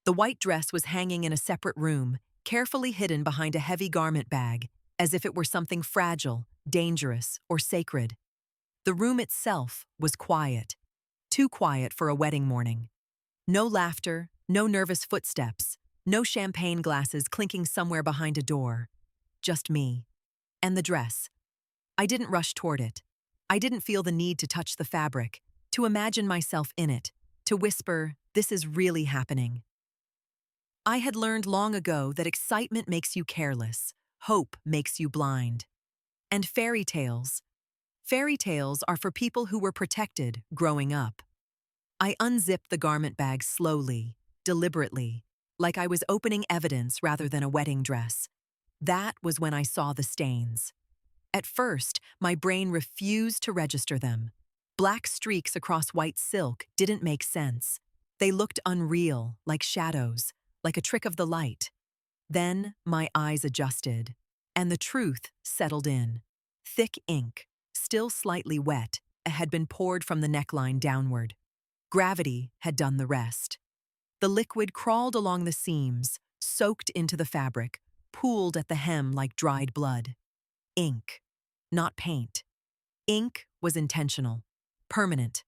The white dress was hanging in a separate room, carefully hidden behind a heavy garment bag, as if it were something fragile, dangerous, or sacred. The room itself was quiet, too quiet for a wedding morning. No laughter, no nervous footsteps, no champagne glasses clinking somewhere behind a door. Just me. And the dress. I didn't rush toward it. I didn't feel the need to touch the fabric, to imagine myself in it, to whisper, "This is really happening." I had learned long ago that excitement makes you careless, hope makes you blind. And fairy tales are for people who were protected growing up. I unzipped the garment bag slowly, deliberately, like I was opening evidence rather than a wedding dress. That was when I saw the stains. At first, my brain refused to register them. Black streaks across white silk didn't make sense. They looked unreal, like shadows, like a trick of the light. Then my eyes adjusted, and the truth settled in. Thick ink, still slightly wet, had been poured from the neckline downward. Gravity had done the rest. The liquid crawled along the seams, soaked into the fabric, pooled at the hem like dried blood. Ink, not paint. Ink was intentional, permanent.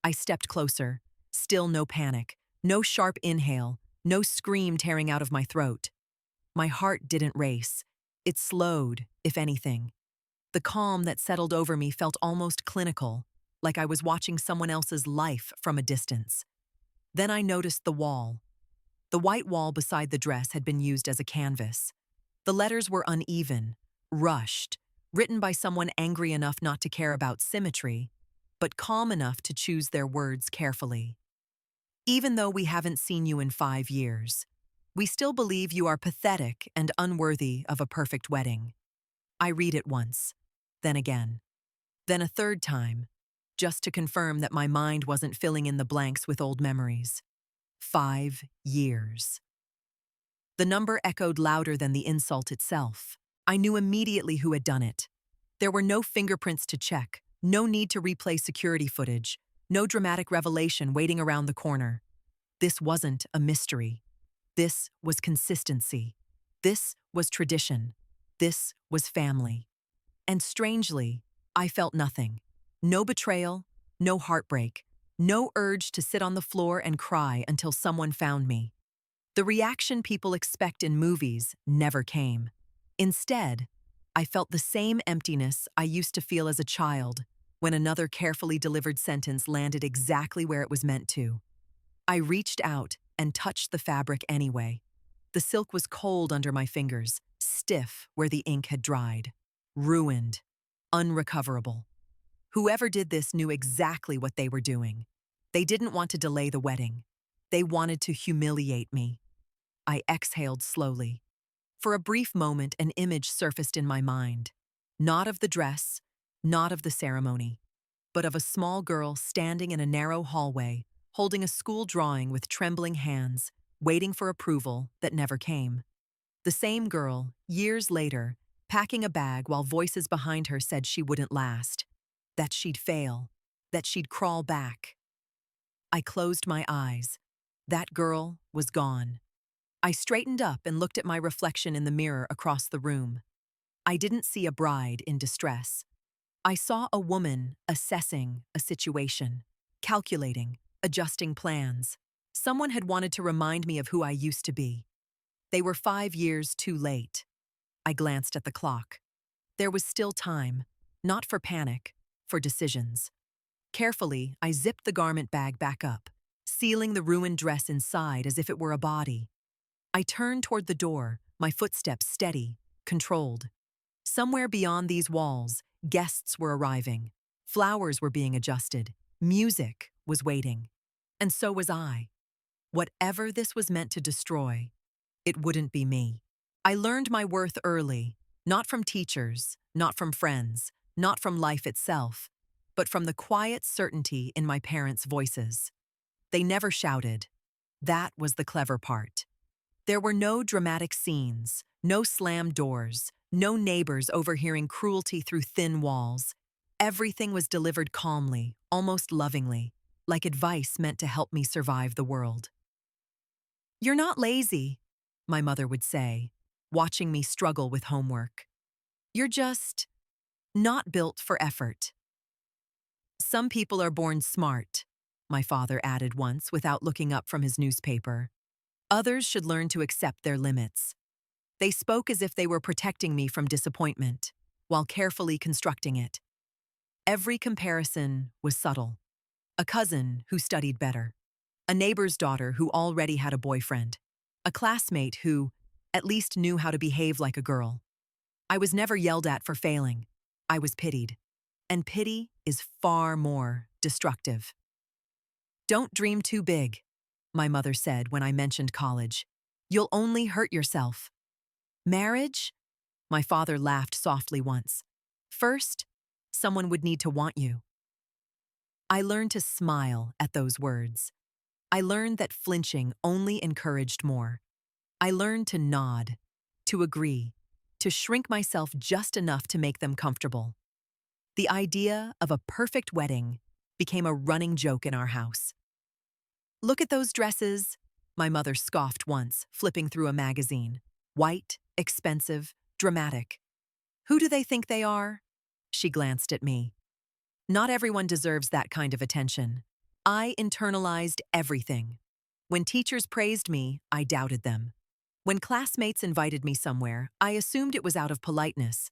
I stepped closer, still no panic, no sharp inhale, no scream tearing out of my throat. My heart didn't race. It slowed, if anything. The calm that settled over me felt almost clinical, like I was watching someone else's life from a distance. Then I noticed the wall. The white wall beside the dress had been used as a canvas. The letters were uneven, rushed, written by someone angry enough not to care about symmetry, but calm enough to choose their words carefully. "Even though we haven't seen you in 5 years, we still believe you are pathetic and unworthy of a perfect wedding." I read it once, then again, then a third time, just to confirm that my mind wasn't filling in the blanks with old memories. 5 years. The number echoed louder than the insult itself. I knew immediately who had done it. There were no fingerprints to check, no need to replay security footage, no dramatic revelation waiting around the corner. This wasn't a mystery. This was consistency. This was tradition. This was family. And strangely, I felt nothing. No betrayal, no heartbreak, no urge to sit on the floor and cry until someone found me. The reaction people expect in movies never came. Instead, I felt the same emptiness I used to feel as a child when another carefully delivered sentence landed exactly where it was meant to. I reached out and touched the fabric anyway. The silk was cold under my fingers, stiff where the ink had dried. Ruined. Unrecoverable. Whoever did this knew exactly what they were doing. They didn't want to delay the wedding. They wanted to humiliate me. I exhaled slowly. For a brief moment, an image surfaced in my mind. Not of the dress, not of the ceremony, but of a small girl standing in a narrow hallway, holding a school drawing with trembling hands, waiting for approval that never came. The same girl, years later, packing a bag while voices behind her said she wouldn't last, that she'd fail, that she'd crawl back. I closed my eyes. That girl was gone. I straightened up and looked at my reflection in the mirror across the room. I didn't see a bride in distress. I saw a woman assessing a situation, calculating, adjusting plans. Someone had wanted to remind me of who I used to be. They were 5 years too late. I glanced at the clock. There was still time, not for panic, for decisions. Carefully, I zipped the garment bag back up, sealing the ruined dress inside as if it were a body. I turned toward the door, my footsteps steady, controlled. Somewhere beyond these walls, guests were arriving. Flowers were being adjusted. Music was waiting. And so was I. Whatever this was meant to destroy, it wouldn't be me. I learned my worth early, not from teachers, not from friends, not from life itself, but from the quiet certainty in my parents' voices. They never shouted. That was the clever part. There were no dramatic scenes, no slammed doors, no neighbors overhearing cruelty through thin walls. Everything was delivered calmly, almost lovingly, like advice meant to help me survive the world. "You're not lazy," my mother would say, watching me struggle with homework. "You're just not built for effort." "Some people are born smart," my father added once without looking up from his newspaper. "Others should learn to accept their limits." They spoke as if they were protecting me from disappointment, while carefully constructing it. Every comparison was subtle. A cousin who studied better, a neighbor's daughter who already had a boyfriend, a classmate who at least knew how to behave like a girl. I was never yelled at for failing. I was pitied. And pity is far more destructive. "Don't dream too big," my mother said when I mentioned college. "You'll only hurt yourself." "Marriage?" My father laughed softly once. "First, someone would need to want you." I learned to smile at those words. I learned that flinching only encouraged more. I learned to nod, to agree, to shrink myself just enough to make them comfortable. The idea of a perfect wedding became a running joke in our house. "Look at those dresses," my mother scoffed once, flipping through a magazine. "White, expensive, dramatic. Who do they think they are?" She glanced at me. Not everyone deserves that kind of attention. I internalized everything. When teachers praised me, I doubted them. When classmates invited me somewhere, I assumed it was out of politeness.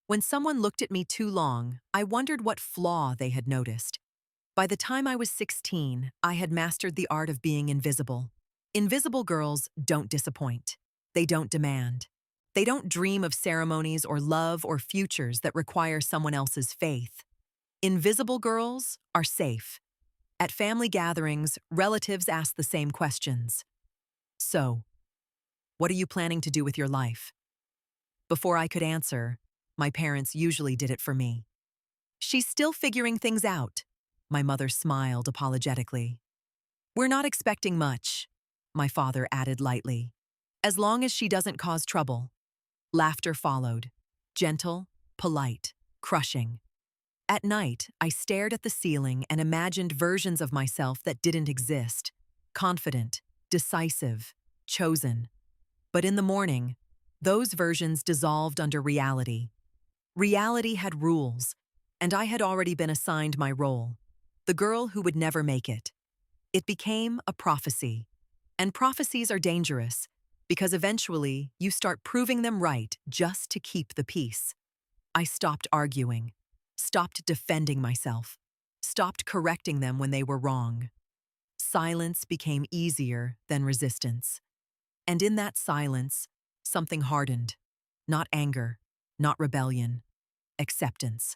When someone looked at me too long, I wondered what flaw they had noticed. By the time I was 16, I had mastered the art of being invisible. Invisible girls don't disappoint. They don't demand. They don't dream of ceremonies or love or futures that require someone else's faith. Invisible girls are safe. At family gatherings, relatives ask the same questions. "So, what are you planning to do with your life?" Before I could answer, my parents usually did it for me. "She's still figuring things out," my mother smiled apologetically. "We're not expecting much," my father added lightly. "As long as she doesn't cause trouble." Laughter followed. Gentle, polite, crushing. At night, I stared at the ceiling and imagined versions of myself that didn't exist. Confident, decisive, chosen. But in the morning, those versions dissolved under reality. Reality had rules, and I had already been assigned my role, the girl who would never make it. It became a prophecy. And prophecies are dangerous, because eventually you start proving them right just to keep the peace. I stopped arguing, stopped defending myself, stopped correcting them when they were wrong. Silence became easier than resistance. And in that silence, something hardened. Not anger, not rebellion, acceptance.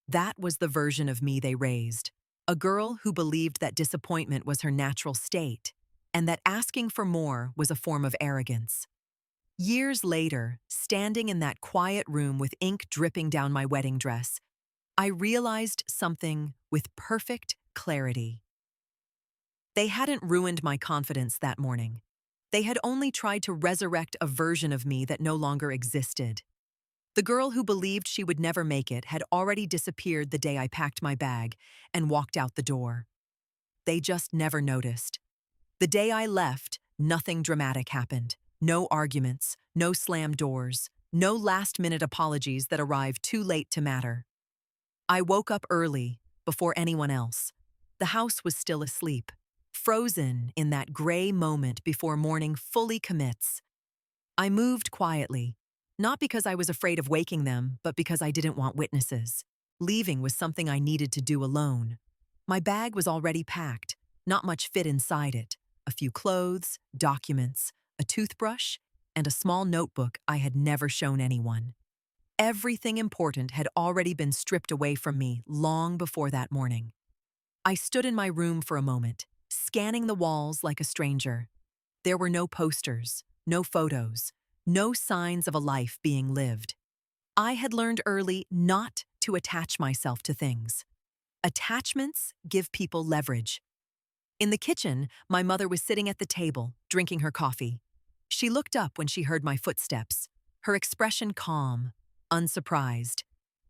That was the version of me they raised. A girl who believed that disappointment was her natural state, and that asking for more was a form of arrogance. Years later, standing in that quiet room with ink dripping down my wedding dress, I realized something with perfect clarity. They hadn't ruined my confidence that morning. They had only tried to resurrect a version of me that no longer existed. The girl who believed she would never make it had already disappeared the day I packed my bag and walked out the door. They just never noticed. The day I left, nothing dramatic happened. No arguments, no slammed doors, no last-minute apologies that arrived too late to matter. I woke up early, before anyone else. The house was still asleep, frozen in that gray moment before morning fully commits. I moved quietly, not because I was afraid of waking them, but because I didn't want witnesses. Leaving was something I needed to do alone. My bag was already packed, not much fit inside it. A few clothes, documents, a toothbrush, and a small notebook I had never shown anyone. Everything important had already been stripped away from me long before that morning. I stood in my room for a moment, scanning the walls like a stranger. There were no posters, no photos, no signs of a life being lived. I had learned early not to attach myself to things. Attachments give people leverage. In the kitchen, my mother was sitting at the table, drinking her coffee. She looked up when she heard my footsteps, her expression calm, unsurprised,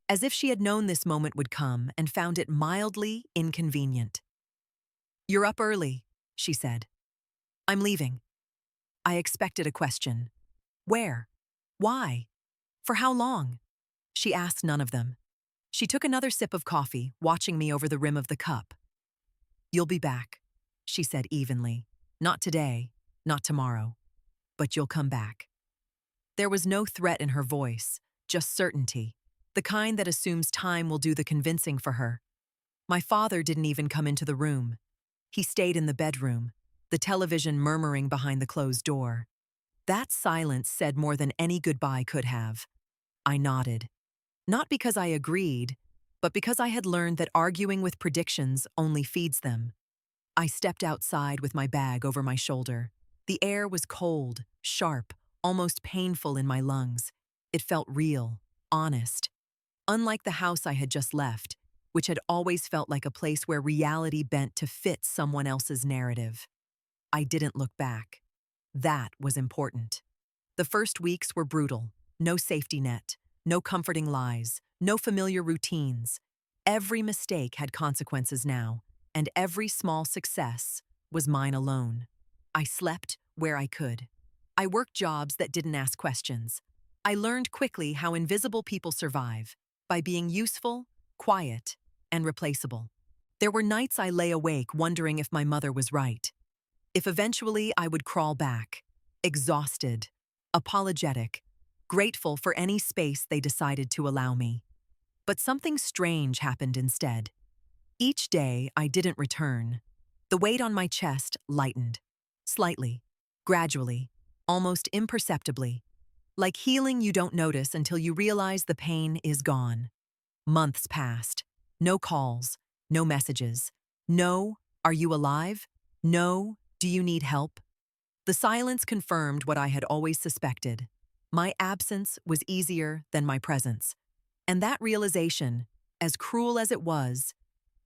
as if she had known this moment would come and found it mildly inconvenient. "You're up early," she said. "I'm leaving." I expected a question. Where? Why? For how long? She asked none of them. She took another sip of coffee, watching me over the rim of the cup. You'll be back, she said evenly. Not today, not tomorrow, but you'll come back. There was no threat in her voice, just certainty, the kind that assumes time will do the convincing for her. My father didn't even come into the room. He stayed in the bedroom, the television murmuring behind the closed door. That silence said more than any goodbye could have. I nodded. Not because I agreed, but because I had learned that arguing with predictions only feeds them. I stepped outside with my bag over my shoulder. The air was cold, sharp, almost painful in my lungs. It felt real, honest. Unlike the house I had just left, which had always felt like a place where reality bent to fit someone else's narrative. I didn't look back. That was important. The first weeks were brutal. No safety net, no comforting lies, no familiar routines. Every mistake had consequences now, and every small success was mine alone. I slept where I could. I worked jobs that didn't ask questions. I learned quickly how invisible people survive, by being useful, quiet, and replaceable. There were nights I lay awake wondering if my mother was right. If eventually I would crawl back, exhausted, apologetic, grateful for any space they decided to allow me. But something strange happened instead. Each day I didn't return. The weight on my chest lightened. Slightly, gradually, almost imperceptibly. Like healing you don't notice until you realize the pain is gone. Months passed. No calls, no messages. No, are you alive? No, do you need help? The silence confirmed what I had always suspected. My absence was easier than my presence. And that realization, as cruel as it was,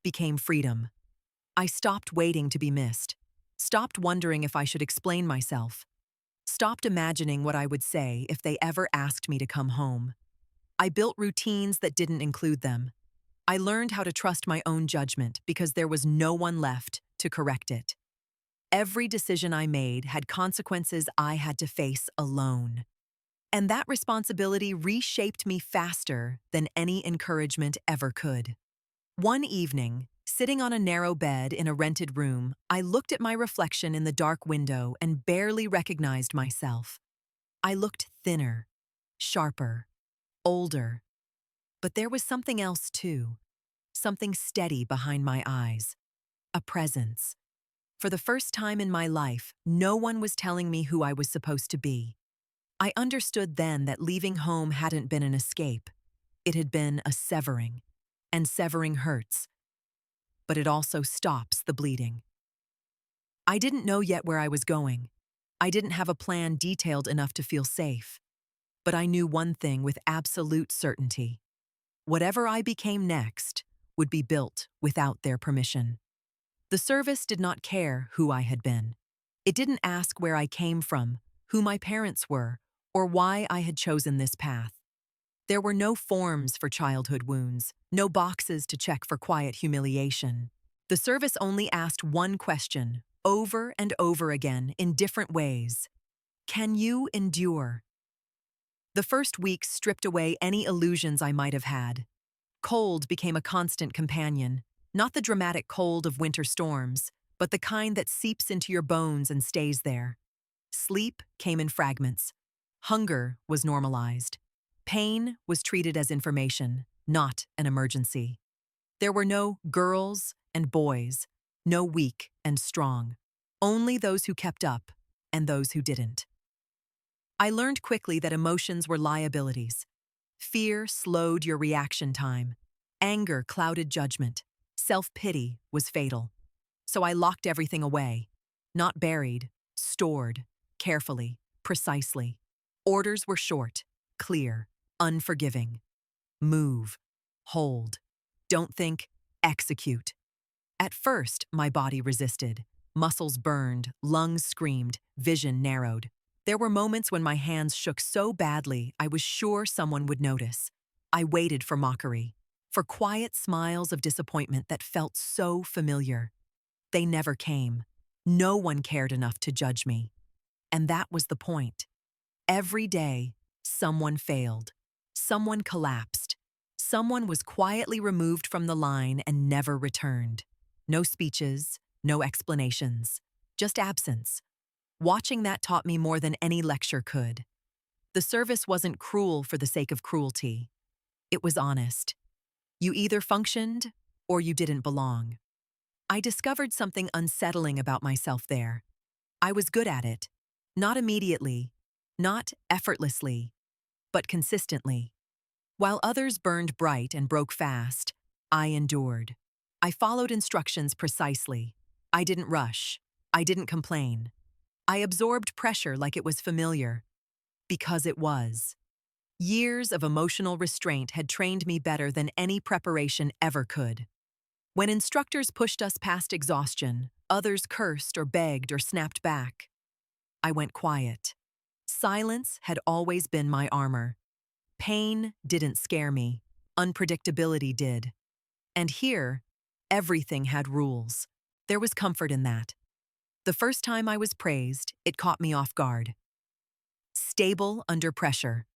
became freedom. I stopped waiting to be missed, stopped wondering if I should explain myself, stopped imagining what I would say if they ever asked me to come home. I built routines that didn't include them. I learned how to trust my own judgment because there was no one left to correct it. Every decision I made had consequences I had to face alone. And that responsibility reshaped me faster than any encouragement ever could. One evening, sitting on a narrow bed in a rented room, I looked at my reflection in the dark window and barely recognized myself. I looked thinner, sharper, older. But there was something else too, something steady behind my eyes, a presence. For the first time in my life, no one was telling me who I was supposed to be. I understood then that leaving home hadn't been an escape. It had been a severing. And severing hurts. But it also stops the bleeding. I didn't know yet where I was going. I didn't have a plan detailed enough to feel safe. But I knew one thing with absolute certainty. Whatever I became next would be built without their permission. The service did not care who I had been. It didn't ask where I came from, who my parents were, or why I had chosen this path. There were no forms for childhood wounds, no boxes to check for quiet humiliation. The service only asked one question, over and over again, in different ways. Can you endure? The first weeks stripped away any illusions I might have had. Cold became a constant companion, not the dramatic cold of winter storms, but the kind that seeps into your bones and stays there. Sleep came in fragments. Hunger was normalized. Pain was treated as information, not an emergency. There were no girls and boys, no weak and strong, only those who kept up and those who didn't. I learned quickly that emotions were liabilities. Fear slowed your reaction time. Anger clouded judgment. Self-pity was fatal. So I locked everything away. Not buried, stored, carefully, precisely. Orders were short, clear, unforgiving. Move, hold, don't think, execute. At first, my body resisted. Muscles burned, lungs screamed, vision narrowed. There were moments when my hands shook so badly I was sure someone would notice. I waited for mockery, for quiet smiles of disappointment that felt so familiar. They never came. No one cared enough to judge me. And that was the point. Every day, someone failed. Someone collapsed. Someone was quietly removed from the line and never returned. No speeches, no explanations, just absence. Watching that taught me more than any lecture could. The service wasn't cruel for the sake of cruelty. It was honest. You either functioned or you didn't belong. I discovered something unsettling about myself there. I was good at it. Not immediately, not effortlessly, but consistently. While others burned bright and broke fast, I endured. I followed instructions precisely. I didn't rush. I didn't complain. I absorbed pressure like it was familiar. Because it was. Years of emotional restraint had trained me better than any preparation ever could. When instructors pushed us past exhaustion, others cursed or begged or snapped back. I went quiet. Silence had always been my armor. Pain didn't scare me. Unpredictability did. And here, everything had rules. There was comfort in that. The first time I was praised, it caught me off guard. Stable under pressure,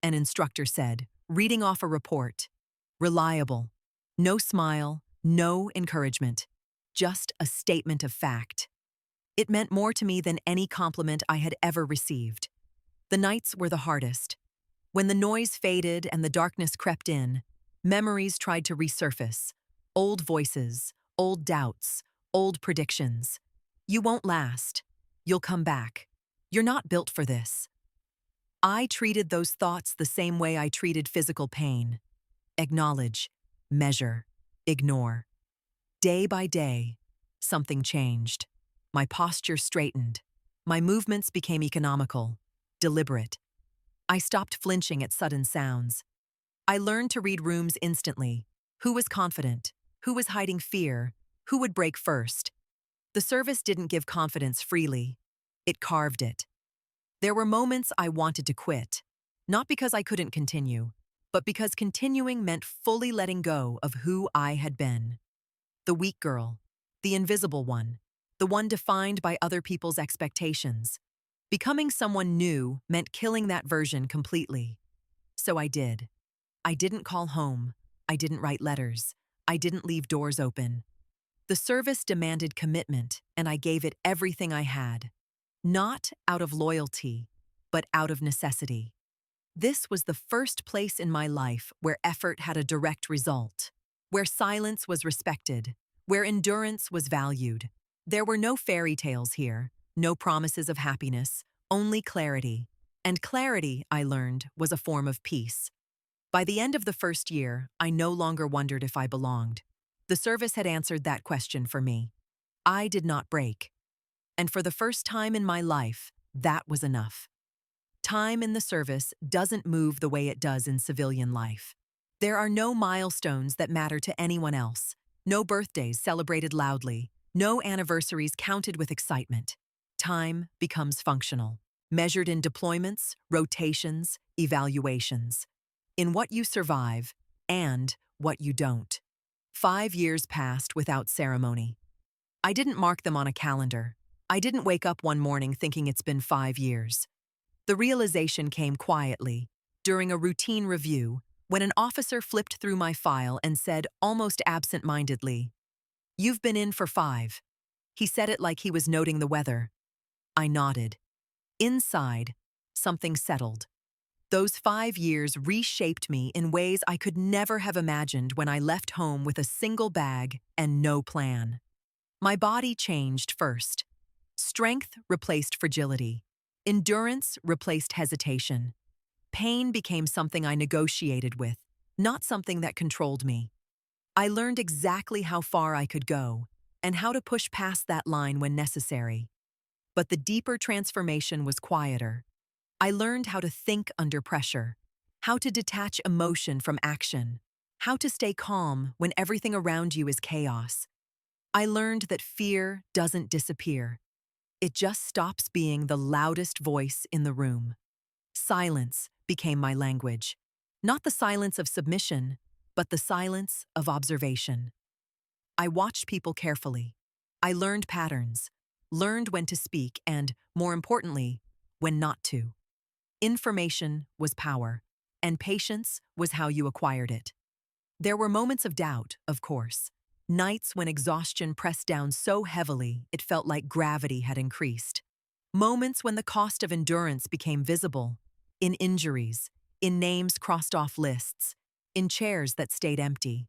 an instructor said, reading off a report. Reliable. No smile, no encouragement. Just a statement of fact. It meant more to me than any compliment I had ever received. The nights were the hardest. When the noise faded and the darkness crept in, memories tried to resurface. Old voices, old doubts, old predictions. You won't last. You'll come back. You're not built for this. I treated those thoughts the same way I treated physical pain. Acknowledge, measure, ignore. Day by day, something changed. My posture straightened. My movements became economical, deliberate. I stopped flinching at sudden sounds. I learned to read rooms instantly. Who was confident? Who was hiding fear? Who would break first? The service didn't give confidence freely. It carved it. There were moments I wanted to quit, not because I couldn't continue, but because continuing meant fully letting go of who I had been. The weak girl, the invisible one, the one defined by other people's expectations. Becoming someone new meant killing that version completely. So I did. I didn't call home. I didn't write letters. I didn't leave doors open. The service demanded commitment, and I gave it everything I had. Not out of loyalty, but out of necessity. This was the first place in my life where effort had a direct result, where silence was respected, where endurance was valued. There were no fairy tales here, no promises of happiness, only clarity. And clarity, I learned, was a form of peace. By the end of the first year, I no longer wondered if I belonged. The service had answered that question for me. I did not break. And for the first time in my life, that was enough. Time in the service doesn't move the way it does in civilian life. There are no milestones that matter to anyone else, no birthdays celebrated loudly, no anniversaries counted with excitement. Time becomes functional, measured in deployments, rotations, evaluations, in what you survive and what you don't. 5 years passed without ceremony. I didn't mark them on a calendar. I didn't wake up one morning thinking it's been 5 years. The realization came quietly, during a routine review, when an officer flipped through my file and said, almost absent-mindedly, "You've been in for 5. He said it like he was noting the weather. I nodded. Inside, something settled. Those 5 years reshaped me in ways I could never have imagined when I left home with a single bag and no plan. My body changed first. Strength replaced fragility. Endurance replaced hesitation. Pain became something I negotiated with, not something that controlled me. I learned exactly how far I could go and how to push past that line when necessary. But the deeper transformation was quieter. I learned how to think under pressure, how to detach emotion from action, how to stay calm when everything around you is chaos. I learned that fear doesn't disappear. It just stops being the loudest voice in the room. Silence became my language. Not the silence of submission, but the silence of observation. I watched people carefully. I learned patterns. learned when to speak and, more importantly, when not to. Information was power, and patience was how you acquired it. There were moments of doubt, of course. Nights when exhaustion pressed down so heavily it felt like gravity had increased. Moments when the cost of endurance became visible, in injuries, in names crossed off lists, in chairs that stayed empty.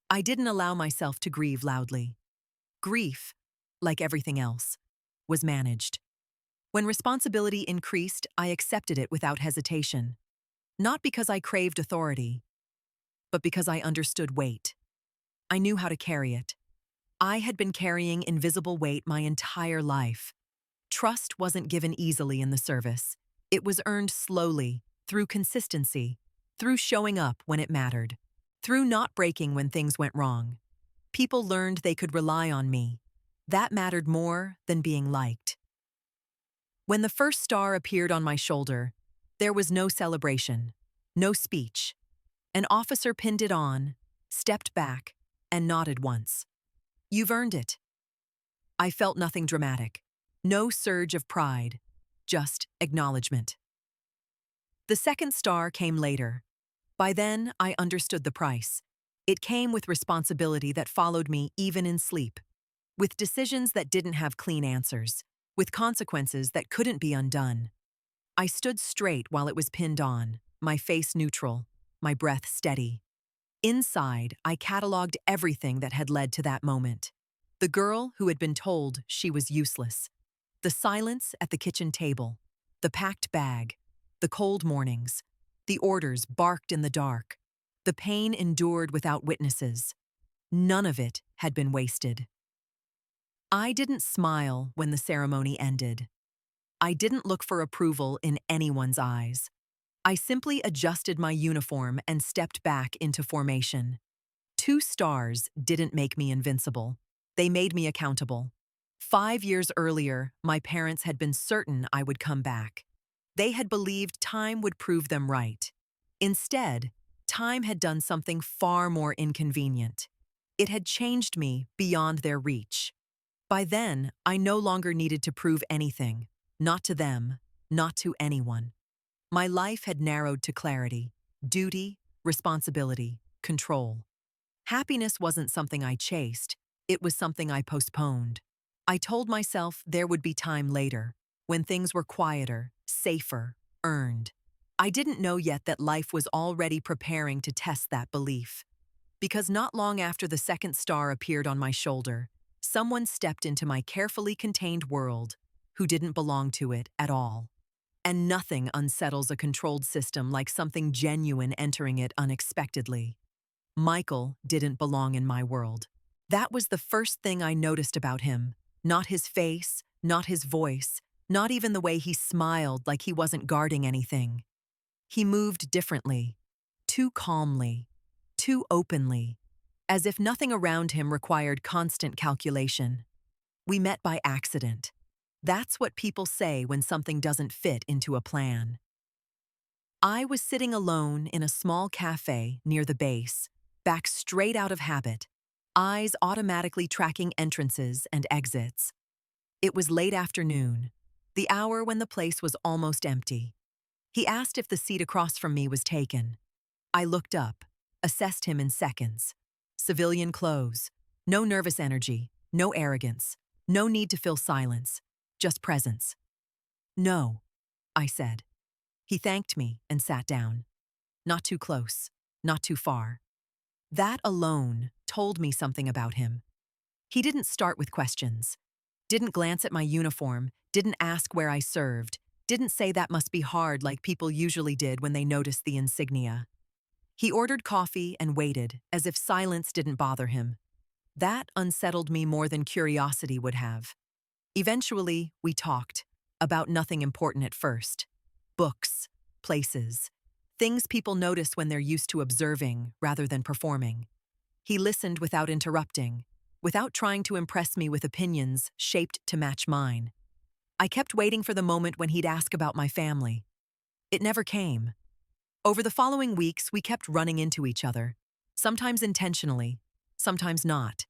I didn't allow myself to grieve loudly. Grief, like everything else, was managed. When responsibility increased, I accepted it without hesitation. Not because I craved authority, but because I understood weight. I knew how to carry it. I had been carrying invisible weight my entire life. Trust wasn't given easily in the service. It was earned slowly, through consistency, through showing up when it mattered, through not breaking when things went wrong. People learned they could rely on me. That mattered more than being liked. When the first star appeared on my shoulder, there was no celebration, no speech. An officer pinned it on, stepped back, and nodded once. "You've earned it." I felt nothing dramatic. No surge of pride, just acknowledgement. The second star came later. By then, I understood the price. It came with responsibility that followed me even in sleep, with decisions that didn't have clean answers, with consequences that couldn't be undone. I stood straight while it was pinned on, my face neutral, my breath steady. Inside, I cataloged everything that had led to that moment. The girl who had been told she was useless. The silence at the kitchen table. The packed bag. The cold mornings. The orders barked in the dark. The pain endured without witnesses. None of it had been wasted. I didn't smile when the ceremony ended. I didn't look for approval in anyone's eyes. I simply adjusted my uniform and stepped back into formation. 2 stars didn't make me invincible. They made me accountable. 5 years earlier, my parents had been certain I would come back. They had believed time would prove them right. Instead, time had done something far more inconvenient. It had changed me beyond their reach. By then, I no longer needed to prove anything, not to them, not to anyone. My life had narrowed to clarity, duty, responsibility, control. Happiness wasn't something I chased, it was something I postponed. I told myself there would be time later, when things were quieter, safer, earned. I didn't know yet that life was already preparing to test that belief. Because not long after the second star appeared on my shoulder, someone stepped into my carefully contained world who didn't belong to it at all. And nothing unsettles a controlled system like something genuine entering it unexpectedly. Michael didn't belong in my world. That was the first thing I noticed about him. Not his face, not his voice, not even the way he smiled like he wasn't guarding anything. He moved differently, too calmly, too openly, as if nothing around him required constant calculation. We met by accident. That's what people say when something doesn't fit into a plan. I was sitting alone in a small cafe near the base, back straight out of habit, eyes automatically tracking entrances and exits. It was late afternoon, the hour when the place was almost empty. He asked if the seat across from me was taken. I looked up, assessed him in seconds. Civilian clothes, no nervous energy, no arrogance, no need to fill silence, just presence. "No," I said. He thanked me and sat down. Not too close, not too far. That alone told me something about him. He didn't start with questions, didn't glance at my uniform, didn't ask where I served, didn't say that must be hard like people usually did when they noticed the insignia. He ordered coffee and waited, as if silence didn't bother him. That unsettled me more than curiosity would have. Eventually, we talked, about nothing important at first. Books, places, things people notice when they're used to observing rather than performing. He listened without interrupting, without trying to impress me with opinions shaped to match mine. I kept waiting for the moment when he'd ask about my family. It never came. Over the following weeks, we kept running into each other, sometimes intentionally, sometimes not.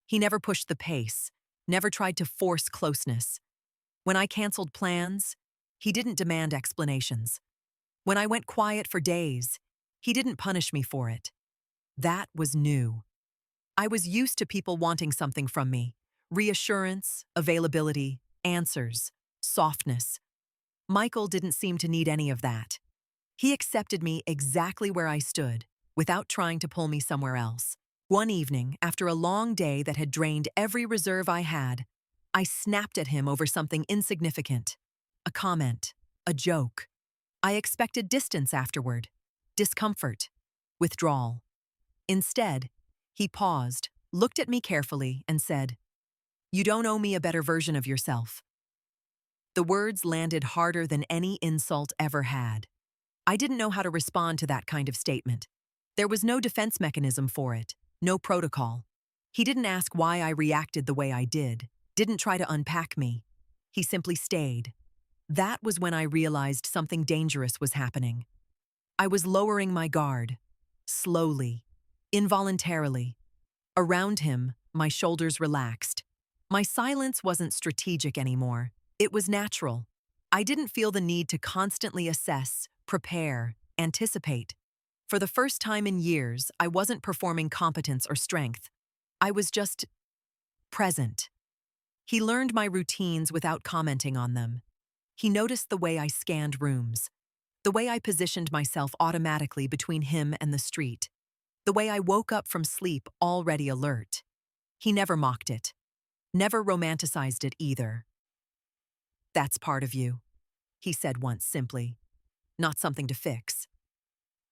He never pushed the pace, never tried to force closeness. When I canceled plans, he didn't demand explanations. When I went quiet for days, he didn't punish me for it. That was new. I was used to people wanting something from me: reassurance, availability, answers, softness. Michael didn't seem to need any of that. He accepted me exactly where I stood, without trying to pull me somewhere else. One evening, after a long day that had drained every reserve I had, I snapped at him over something insignificant. A comment, a joke. I expected distance afterward, discomfort, withdrawal. Instead, he paused, looked at me carefully, and said, "You don't owe me a better version of yourself." The words landed harder than any insult ever had. I didn't know how to respond to that kind of statement. There was no defense mechanism for it, no protocol. He didn't ask why I reacted the way I did, didn't try to unpack me. He simply stayed. That was when I realized something dangerous was happening. I was lowering my guard, slowly, involuntarily. Around him, my shoulders relaxed. My silence wasn't strategic anymore. It was natural. I didn't feel the need to constantly assess, prepare, anticipate. For the first time in years, I wasn't performing competence or strength. I was just present. He learned my routines without commenting on them. He noticed the way I scanned rooms, the way I positioned myself automatically between him and the street, the way I woke up from sleep already alert. He never mocked it, never romanticized it either. "That's part of you," he said once simply, "not something to fix."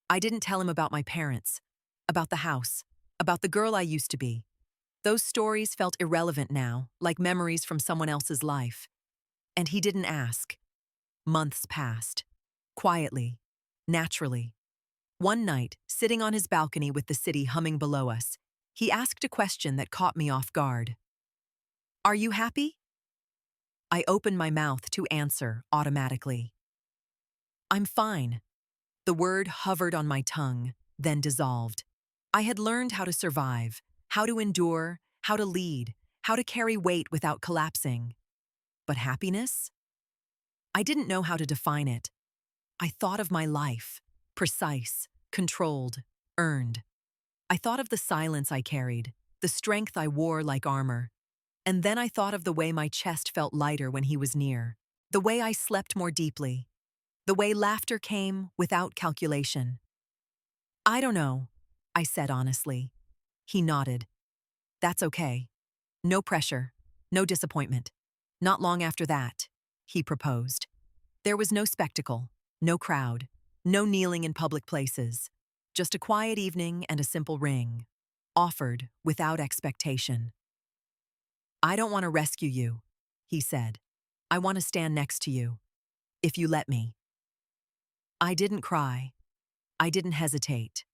I didn't tell him about my parents, about the house, about the girl I used to be. Those stories felt irrelevant now, like memories from someone else's life. And he didn't ask. Months passed. Quietly. Naturally. One night, sitting on his balcony with the city humming below us, he asked a question that caught me off guard. "Are you happy?" I opened my mouth to answer automatically. "I'm fine." The word hovered on my tongue, then dissolved. I had learned how to survive, how to endure, how to lead, how to carry weight without collapsing. But happiness? I didn't know how to define it. I thought of my life, precise, controlled, earned. I thought of the silence I carried, the strength I wore like armor. And then I thought of the way my chest felt lighter when he was near, the way I slept more deeply, the way laughter came without calculation. "I don't know," I said honestly. He nodded. "That's okay. No pressure, no disappointment." Not long after that, he proposed. There was no spectacle, no crowd, no kneeling in public places. Just a quiet evening and a simple ring, offered without expectation. "I don't want to rescue you," he said. "I want to stand next to you, if you let me." I didn't cry. I didn't hesitate.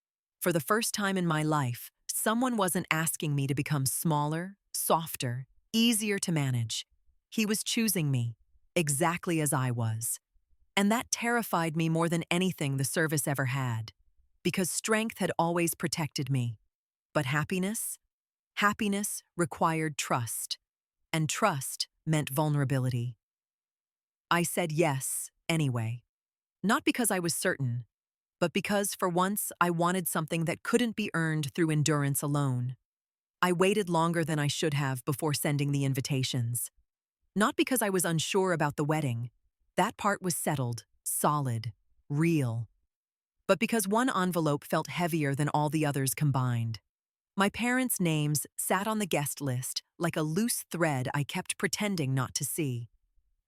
For the first time in my life, someone wasn't asking me to become smaller, softer, easier to manage. He was choosing me, exactly as I was. And that terrified me more than anything the service ever had, because strength had always protected me. But happiness? Happiness required trust, and trust meant vulnerability. I said yes, anyway. Not because I was certain, but because for once I wanted something that couldn't be earned through endurance alone. I waited longer than I should have before sending the invitations. Not because I was unsure about the wedding. That part was settled, solid, real. But because one envelope felt heavier than all the others combined. My parents' names sat on the guest list like a loose thread I kept pretending not to see.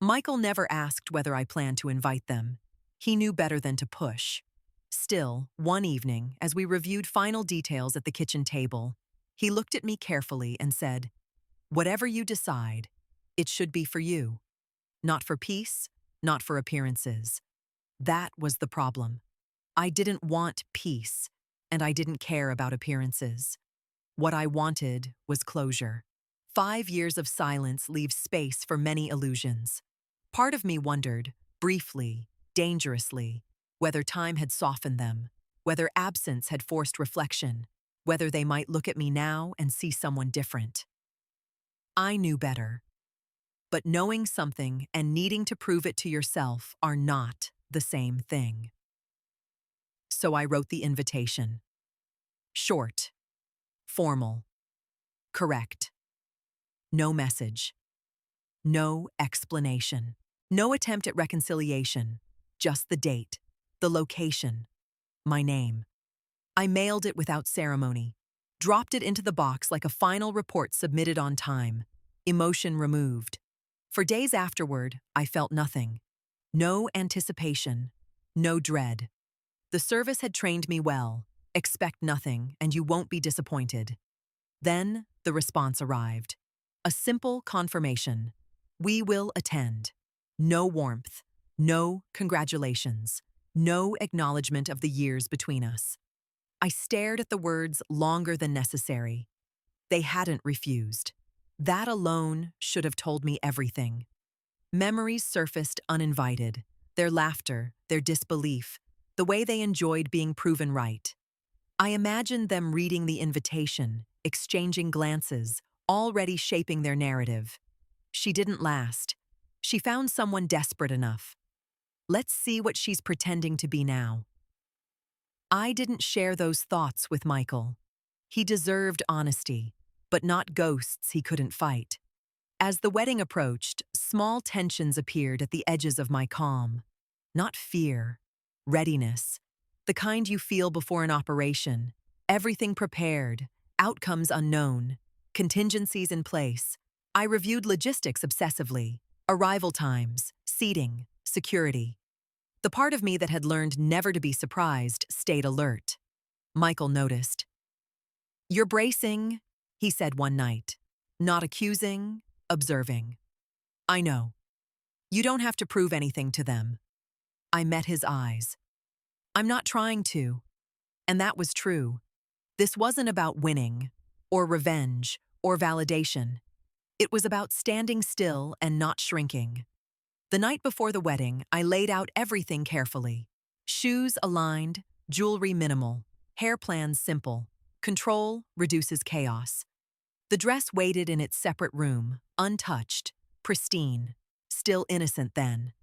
Michael never asked whether I planned to invite them. He knew better than to push. Still, one evening, as we reviewed final details at the kitchen table, he looked at me carefully and said, "Whatever you decide, it should be for you. Not for peace, not for appearances." That was the problem. I didn't want peace, and I didn't care about appearances. What I wanted was closure. 5 years of silence leaves space for many illusions. Part of me wondered, briefly, dangerously, whether time had softened them, whether absence had forced reflection, whether they might look at me now and see someone different. I knew better. But knowing something and needing to prove it to yourself are not the same thing. So I wrote the invitation. Short, formal, correct. No message. No explanation. No attempt at reconciliation. Just the date, the location, my name. I mailed it without ceremony, dropped it into the box like a final report submitted on time, emotion removed. For days afterward, I felt nothing. No anticipation, no dread. The service had trained me well. Expect nothing, and you won't be disappointed. Then the response arrived. A simple confirmation. We will attend. No warmth, no congratulations, no acknowledgement of the years between us. I stared at the words longer than necessary. They hadn't refused. That alone should have told me everything. Memories surfaced uninvited. Their laughter, their disbelief, the way they enjoyed being proven right. I imagined them reading the invitation, exchanging glances, already shaping their narrative. She didn't last. She found someone desperate enough. Let's see what she's pretending to be now. I didn't share those thoughts with Michael. He deserved honesty, but not ghosts he couldn't fight. As the wedding approached, small tensions appeared at the edges of my calm. Not fear, readiness, the kind you feel before an operation. Everything prepared, outcomes unknown, contingencies in place. I reviewed logistics obsessively, arrival times, seating, security. The part of me that had learned never to be surprised stayed alert. Michael noticed. "You're bracing," he said one night. "Not accusing, observing." "I know. You don't have to prove anything to them." I met his eyes. "I'm not trying to." And that was true. This wasn't about winning, or revenge, or validation. It was about standing still and not shrinking. The night before the wedding, I laid out everything carefully. Shoes aligned, jewelry minimal, hair plans simple. Control reduces chaos. The dress waited in its separate room, untouched, pristine, still innocent then.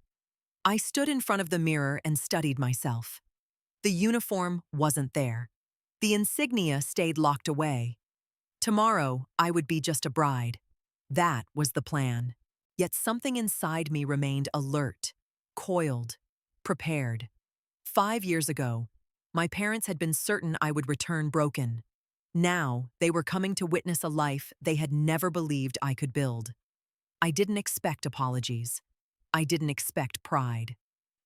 I stood in front of the mirror and studied myself. The uniform wasn't there. The insignia stayed locked away. Tomorrow, I would be just a bride. That was the plan. Yet something inside me remained alert, coiled, prepared. 5 years ago, my parents had been certain I would return broken. Now, they were coming to witness a life they had never believed I could build. I didn't expect apologies. I didn't expect pride.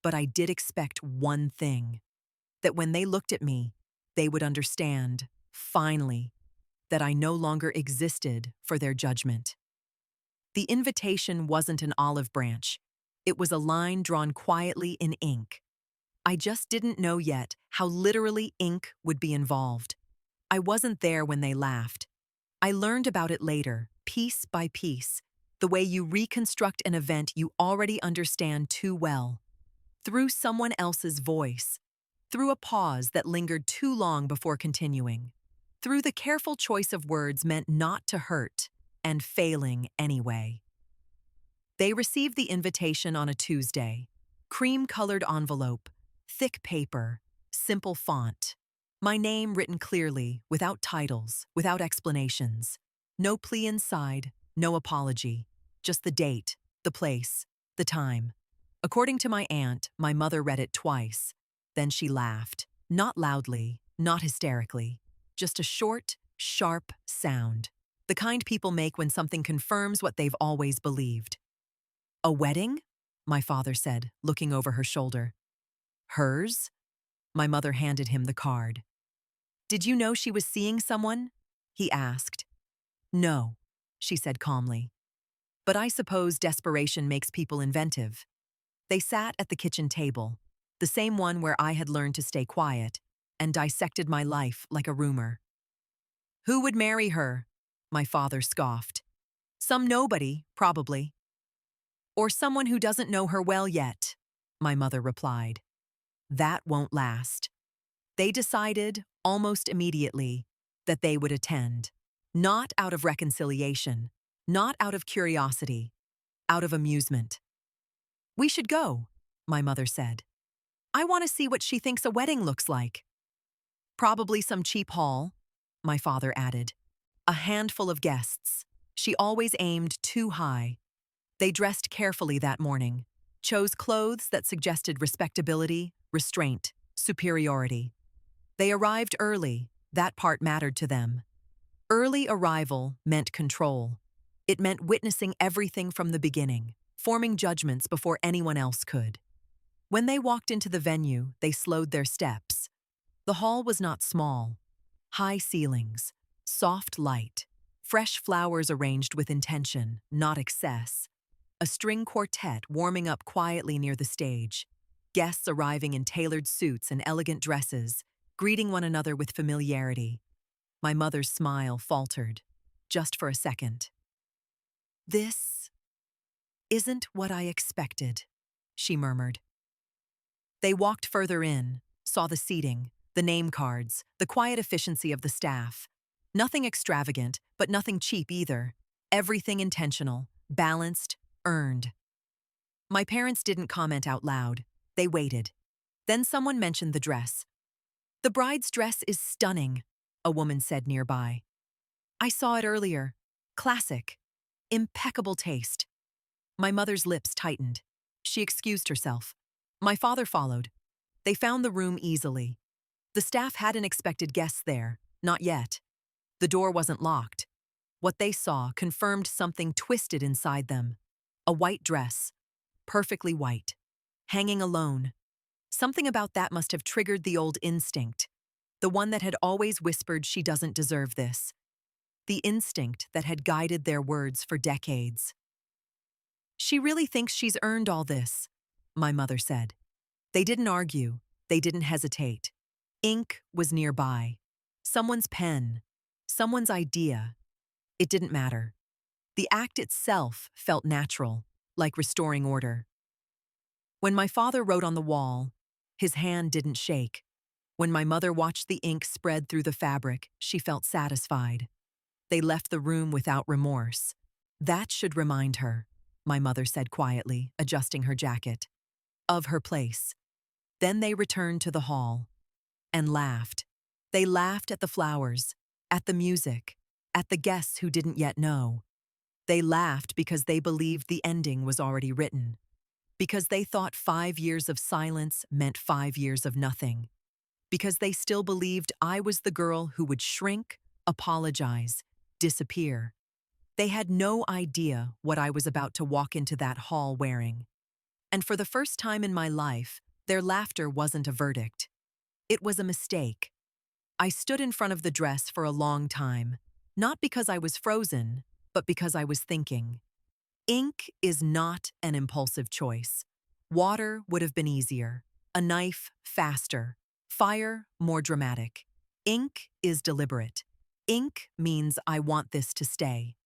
But I did expect one thing: that when they looked at me, they would understand, finally, that I no longer existed for their judgment. The invitation wasn't an olive branch. It was a line drawn quietly in ink. I just didn't know yet how literally ink would be involved. I wasn't there when they laughed. I learned about it later, piece by piece, the way you reconstruct an event you already understand too well. Through someone else's voice. Through a pause that lingered too long before continuing. Through the careful choice of words meant not to hurt, and failing anyway. They received the invitation on a Tuesday. Cream-colored envelope, thick paper, simple font. My name written clearly, without titles, without explanations. No plea inside, no apology. Just the date, the place, the time. According to my aunt, my mother read it twice. Then she laughed. Not loudly, not hysterically. Just a short, sharp sound. The kind people make when something confirms what they've always believed. "A wedding?" my father said, looking over her shoulder. "Hers?" My mother handed him the card. "Did you know she was seeing someone?" he asked. "No," she said calmly. "But I suppose desperation makes people inventive." They sat at the kitchen table, the same one where I had learned to stay quiet, and dissected my life like a rumor. "Who would marry her?" my father scoffed. "Some nobody, probably." "Or someone who doesn't know her well yet," my mother replied. "That won't last." They decided, almost immediately, that they would attend. Not out of reconciliation, Not out of curiosity, out of amusement. "We should go," my mother said. "I want to see what she thinks a wedding looks like." "Probably some cheap hall," my father added. "A handful of guests." She always aimed too high. They dressed carefully that morning, chose clothes that suggested respectability, restraint, superiority. They arrived early. That part mattered to them. Early arrival meant control. It meant witnessing everything from the beginning, forming judgments before anyone else could. When they walked into the venue, they slowed their steps. The hall was not small. High ceilings, soft light, fresh flowers arranged with intention, not excess. A string quartet warming up quietly near the stage. Guests arriving in tailored suits and elegant dresses, greeting one another with familiarity. My mother's smile faltered, just for a second. "This isn't what I expected," she murmured. They walked further in, saw the seating, the name cards, the quiet efficiency of the staff. Nothing extravagant, but nothing cheap either. Everything intentional, balanced, earned. My parents didn't comment out loud. They waited. Then someone mentioned the dress. "The bride's dress is stunning," a woman said nearby. "I saw it earlier. Classic. Impeccable taste." My mother's lips tightened. She excused herself. My father followed. They found the room easily. The staff hadn't expected guests there, not yet. The door wasn't locked. What they saw confirmed something twisted inside them. A white dress, perfectly white, hanging alone. Something about that must have triggered the old instinct, the one that had always whispered she doesn't deserve this. The instinct that had guided their words for decades. "She really thinks she's earned all this," my mother said. They didn't argue. They didn't hesitate. Ink was nearby. Someone's pen. Someone's idea. It didn't matter. The act itself felt natural, like restoring order. When my father wrote on the wall, his hand didn't shake. When my mother watched the ink spread through the fabric, she felt satisfied. They left the room without remorse. "That should remind her," my mother said quietly, adjusting her jacket, "of her place." Then they returned to the hall and laughed. They laughed at the flowers, at the music, at the guests who didn't yet know. They laughed because they believed the ending was already written, because they thought 5 years of silence meant 5 years of nothing, because they still believed I was the girl who would shrink, apologize, disappear. They had no idea what I was about to walk into that hall wearing. And for the first time in my life, their laughter wasn't a verdict. It was a mistake. I stood in front of the dress for a long time, not because I was frozen, but because I was thinking. Ink is not an impulsive choice. Water would have been easier, a knife faster, fire more dramatic. Ink is deliberate. Ink means I want this to stay.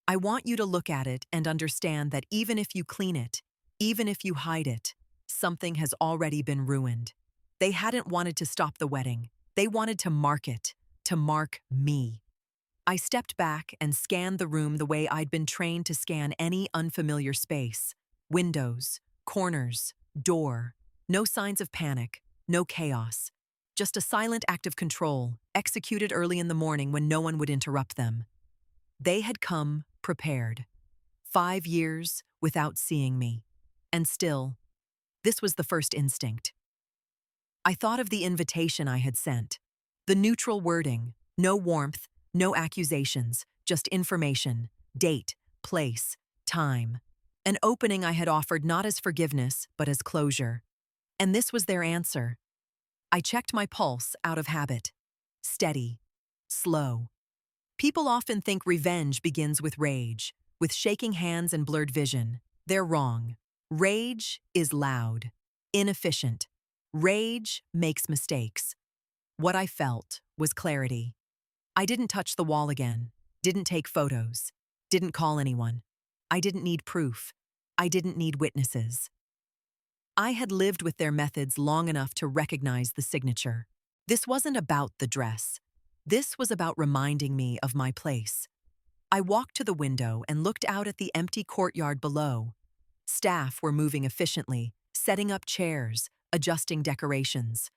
I want you to look at it and understand that even if you clean it, even if you hide it, something has already been ruined. They hadn't wanted to stop the wedding. They wanted to mark it, to mark me. I stepped back and scanned the room the way I'd been trained to scan any unfamiliar space. Windows, corners, door. No signs of panic, no chaos. Just a silent act of control, executed early in the morning when no one would interrupt them. They had come prepared. 5 years without seeing me. And still, this was the first instinct. I thought of the invitation I had sent. The neutral wording, no warmth, no accusations, just information, date, place, time. An opening I had offered not as forgiveness, but as closure. And this was their answer. I checked my pulse out of habit. Steady, slow. People often think revenge begins with rage, with shaking hands and blurred vision. They're wrong. Rage is loud, inefficient. Rage makes mistakes. What I felt was clarity. I didn't touch the wall again, didn't take photos, didn't call anyone. I didn't need proof. I didn't need witnesses. I had lived with their methods long enough to recognize the signature. This wasn't about the dress. This was about reminding me of my place. I walked to the window and looked out at the empty courtyard below. Staff were moving efficiently, setting up chairs, adjusting decorations.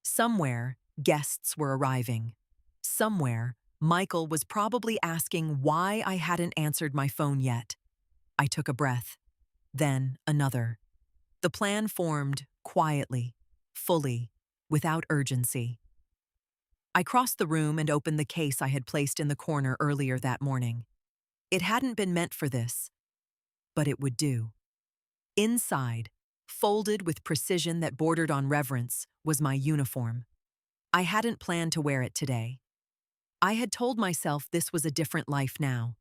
Somewhere, guests were arriving. Somewhere, Michael was probably asking why I hadn't answered my phone yet. I took a breath. Then another. The plan formed quietly, fully, without urgency. I crossed the room and opened the case I had placed in the corner earlier that morning. It hadn't been meant for this, but it would do. Inside, folded with precision that bordered on reverence, was my uniform. I hadn't planned to wear it today. I had told myself this was a different life now,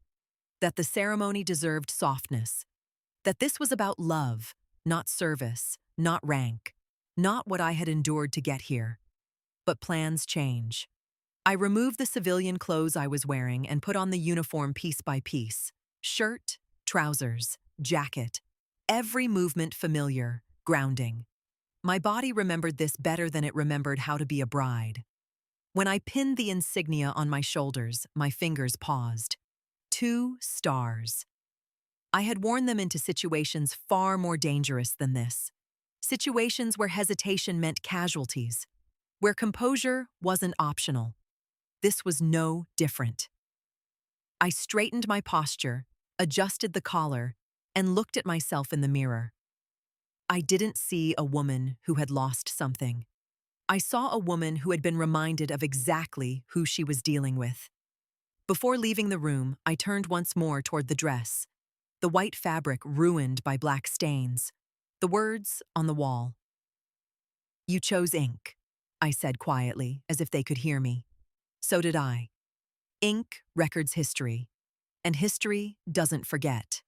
that the ceremony deserved softness, that this was about love, not service, not rank, not what I had endured to get here. But plans change. I removed the civilian clothes I was wearing and put on the uniform piece by piece. Shirt, trousers, jacket. Every movement familiar, grounding. My body remembered this better than it remembered how to be a bride. When I pinned the insignia on my shoulders, my fingers paused. 2 stars. I had worn them into situations far more dangerous than this. Situations where hesitation meant casualties, where composure wasn't optional. This was no different. I straightened my posture, adjusted the collar, and looked at myself in the mirror. I didn't see a woman who had lost something. I saw a woman who had been reminded of exactly who she was dealing with. Before leaving the room, I turned once more toward the dress, the white fabric ruined by black stains, the words on the wall. "You chose ink," I said quietly, as if they could hear me. So did I. Ink records history, and history doesn't forget.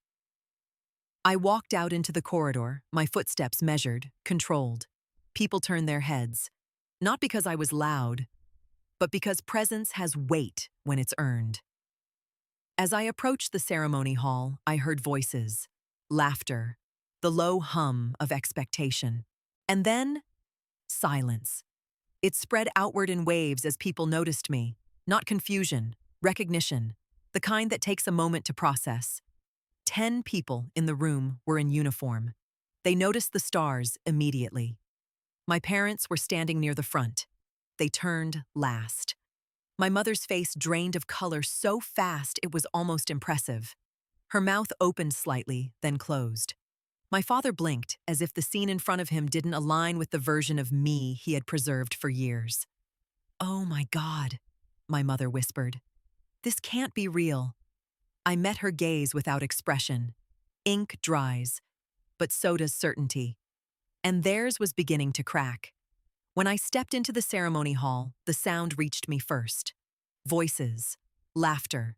I walked out into the corridor, my footsteps measured, controlled. People turned their heads, not because I was loud, but because presence has weight when it's earned. As I approached the ceremony hall, I heard voices, laughter, the low hum of expectation. And then, silence. It spread outward in waves as people noticed me, not confusion, recognition, the kind that takes a moment to process. 10 people in the room were in uniform. They noticed the stars immediately. My parents were standing near the front. They turned last. My mother's face drained of color so fast it was almost impressive. Her mouth opened slightly, then closed. My father blinked, as if the scene in front of him didn't align with the version of me he had preserved for years. "Oh my God," my mother whispered. "This can't be real." I met her gaze without expression. Ink dries, but so does certainty. And theirs was beginning to crack. When I stepped into the ceremony hall, the sound reached me first. Voices, laughter,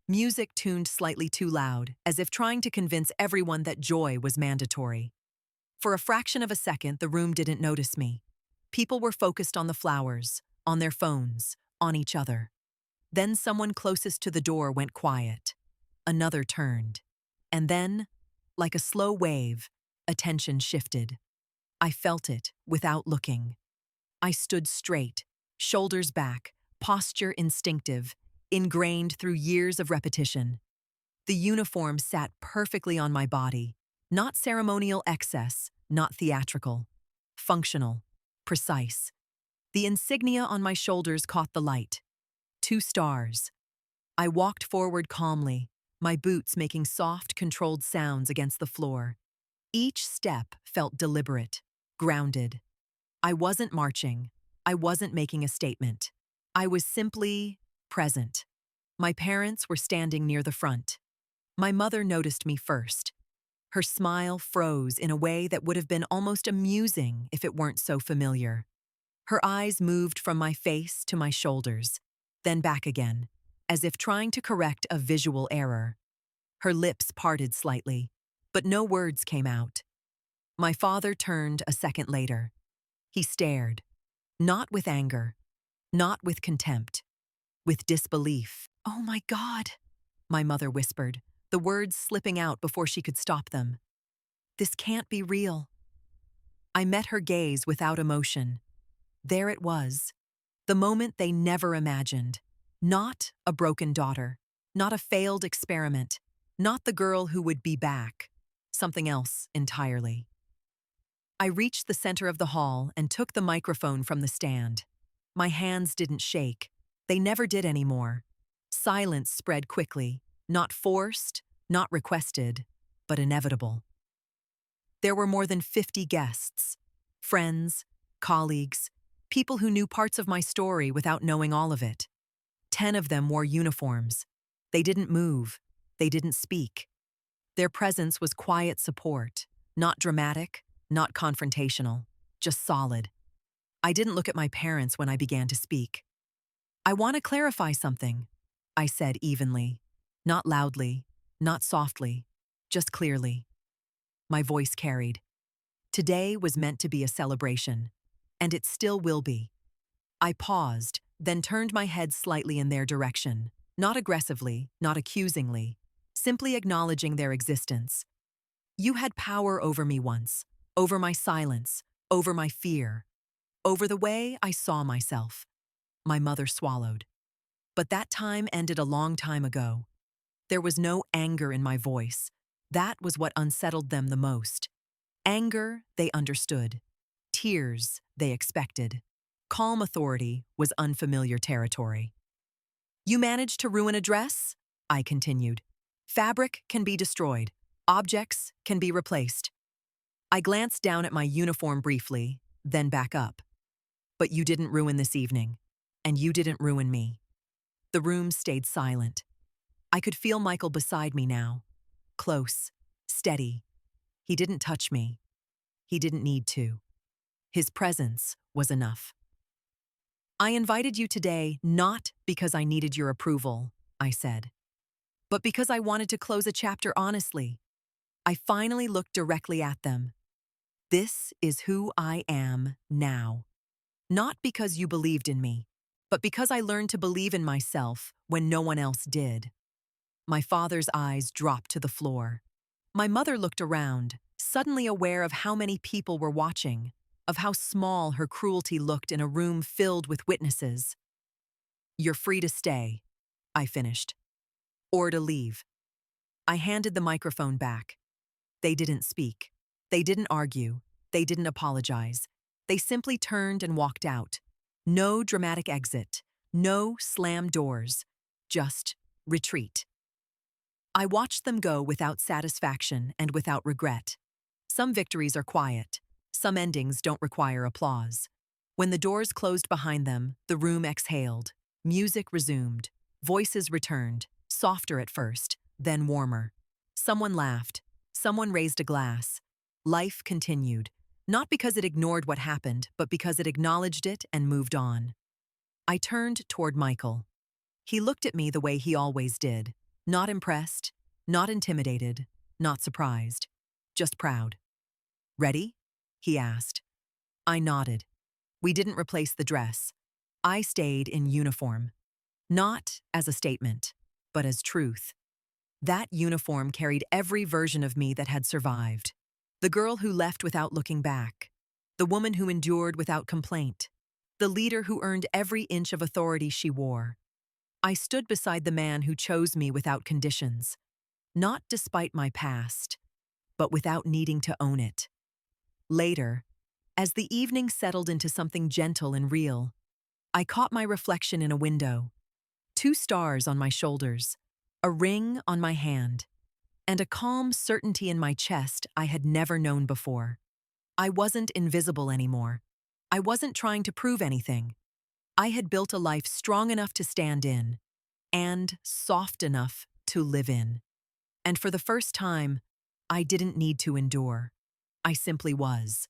music tuned slightly too loud, as if trying to convince everyone that joy was mandatory. For a fraction of a second, the room didn't notice me. People were focused on the flowers, on their phones, on each other. Then someone closest to the door went quiet. Another turned. And then, like a slow wave, attention shifted. I felt it without looking. I stood straight, shoulders back, posture instinctive, ingrained through years of repetition. The uniform sat perfectly on my body, not ceremonial excess, not theatrical. Functional, precise. The insignia on my shoulders caught the light. 2 stars. I walked forward calmly, my boots making soft, controlled sounds against the floor. Each step felt deliberate, grounded. I wasn't marching. I wasn't making a statement. I was simply present. My parents were standing near the front. My mother noticed me first. Her smile froze in a way that would have been almost amusing if it weren't so familiar. Her eyes moved from my face to my shoulders, then back again, as if trying to correct a visual error. Her lips parted slightly, but no words came out. My father turned a second later. He stared, not with anger, not with contempt, with disbelief. "Oh my God," my mother whispered, the words slipping out before she could stop them. "This can't be real." I met her gaze without emotion. There it was, the moment they never imagined. Not a broken daughter, Not a failed experiment. Not the girl who would be back. Something else entirely. I reached the center of the hall and took the microphone from the stand. My hands didn't shake. They never did anymore. Silence spread quickly, not forced, not requested, but inevitable. There were more than 50 guests, friends, colleagues, people who knew parts of my story without knowing all of it. 10 of them wore uniforms. They didn't move. They didn't speak. Their presence was quiet support, not dramatic, not confrontational, just solid. I didn't look at my parents when I began to speak. I want to clarify something, I said evenly, not loudly, not softly, just clearly. My voice carried. Today was meant to be a celebration, and it still will be. I paused, then turned my head slightly in their direction, not aggressively, not accusingly, simply acknowledging their existence. You had power over me once, over my silence, over my fear, over the way I saw myself. My mother swallowed. But that time ended a long time ago. There was no anger in my voice. That was what unsettled them the most. Anger, they understood. Tears, they expected. Calm authority was unfamiliar territory. You managed to ruin a dress? I continued. Fabric can be destroyed. Objects can be replaced. I glanced down at my uniform briefly, then back up. But you didn't ruin this evening, and you didn't ruin me. The room stayed silent. I could feel Michael beside me now. Close, steady. He didn't touch me. He didn't need to. His presence was enough. I invited you today not because I needed your approval, I said, but because I wanted to close a chapter honestly. I finally looked directly at them. This is who I am now. Not because you believed in me, but because I learned to believe in myself when no one else did. My father's eyes dropped to the floor. My mother looked around, suddenly aware of how many people were watching, of how small her cruelty looked in a room filled with witnesses. You're free to stay, I finished, or to leave. I handed the microphone back. They didn't speak. They didn't argue. They didn't apologize. They simply turned and walked out. No dramatic exit. No slam doors. Just retreat. I watched them go without satisfaction and without regret. Some victories are quiet. Some endings don't require applause. When the doors closed behind them, the room exhaled. Music resumed. Voices returned, softer at first, then warmer. Someone laughed. Someone raised a glass. Life continued, not because it ignored what happened, but because it acknowledged it and moved on. I turned toward Michael. He looked at me the way he always did. Not impressed, not intimidated, not surprised, just proud. Ready? He asked. I nodded. We didn't replace the dress. I stayed in uniform. Not as a statement, but as truth. That uniform carried every version of me that had survived. The girl who left without looking back. The woman who endured without complaint. The leader who earned every inch of authority she wore. I stood beside the man who chose me without conditions. Not despite my past, but without needing to own it. Later, as the evening settled into something gentle and real, I caught my reflection in a window. 2 stars on my shoulders, a ring on my hand, and a calm certainty in my chest I had never known before. I wasn't invisible anymore. I wasn't trying to prove anything. I had built a life strong enough to stand in, and soft enough to live in. And for the first time, I didn't need to endure. I simply was.